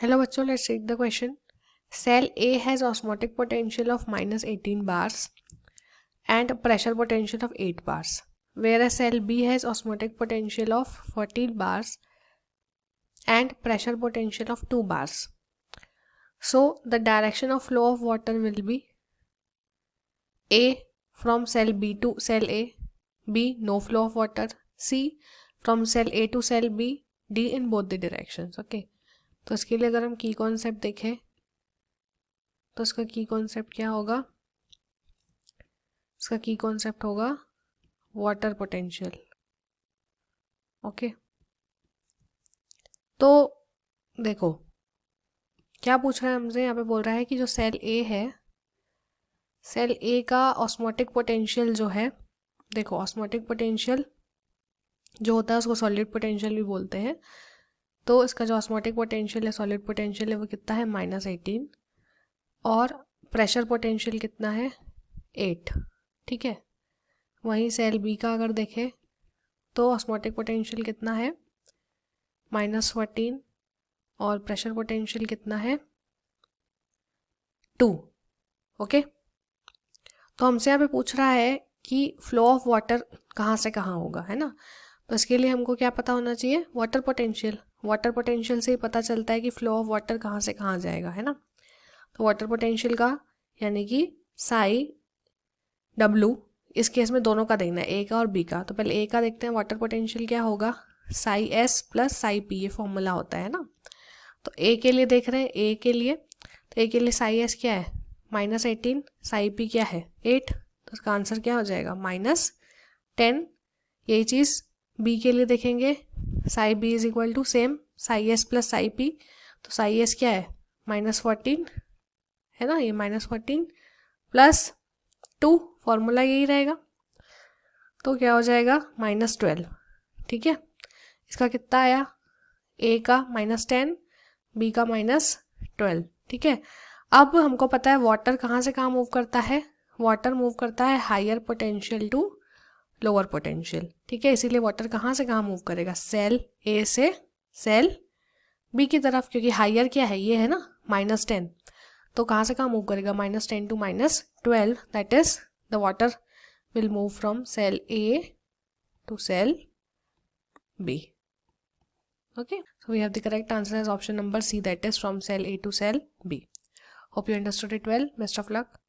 Hello बच्चों, let's read the question. Cell A has osmotic potential of minus 18 bars and pressure potential of 8 bars, whereas cell B has osmotic potential of 14 bars and pressure potential of 2 bars. So the direction of flow of water will be A from cell B to cell A, B no flow of water, C from cell A to cell B, D in both the directions. Okay, तो इसके लिए अगर हम की concept देखें तो इसका की कॉन्सेप्ट क्या होगा? इसका की कॉन्सेप्ट होगा वाटर पोटेंशियल. ओके, तो देखो क्या पूछ रहा है हमसे. यहाँ पे बोल रहा है कि जो सेल ए है, सेल ए का ऑस्मोटिक पोटेंशियल जो है, देखो ऑस्मोटिक पोटेंशियल जो होता है उसको सॉलिड पोटेंशियल भी बोलते हैं. तो इसका जो ऑस्मोटिक पोटेंशियल है, सॉलिड पोटेंशियल है, वो कितना है? -18. और प्रेशर पोटेंशियल कितना है? 8. ठीक है. वहीं सेल बी का अगर देखें तो ऑस्मोटिक पोटेंशियल कितना है? -14. और प्रेशर पोटेंशियल कितना है? 2. ओके, तो हमसे यहाँ पे पूछ रहा है कि फ्लो ऑफ वाटर कहाँ से कहाँ होगा, है ना. तो इसके लिए हमको क्या पता होना चाहिए? Water potential. वाटर पोटेंशियल से ही पता चलता है कि फ्लो ऑफ वाटर कहाँ से कहाँ जाएगा, है ना. तो वाटर पोटेंशियल का यानी कि साई डब्लू, इस केस में दोनों का देखना है, ए का और बी का. तो पहले ए का देखते हैं. वाटर पोटेंशियल क्या होगा? Sai S plus psi P, ये फॉर्मूला होता है ना. तो ए के लिए देख रहे हैं, ए के लिए, तो ए के लिए साई एस क्या है? -18. साई पी क्या है? 8. तो इसका आंसर क्या हो जाएगा? -10. यही चीज़ बी के लिए देखेंगे. Psi B is equal to same psi S plus psi P. तो साई एस क्या है? -14 है ना, ये -14 प्लस 2, फॉर्मूला यही रहेगा. तो क्या हो जाएगा? -12. ठीक है. इसका कितना आया? ए का -10, बी का -12. ठीक है. अब हमको पता है वाटर कहाँ से कहाँ मूव करता है. वाटर मूव करता है higher potential to lower potential. ठीक है, इसीलिए वाटर कहाँ से कहाँ मूव करेगा? सेल ए से सेल बी की तरफ, क्योंकि हायर क्या है? ये है ना, -10. तो कहाँ से कहाँ मूव करेगा? -10 to -12. That is the water will move from cell A to cell B. Okay, so we have the correct answer as option number C, that is from cell A to cell B. Hope you understood it well. Best of luck.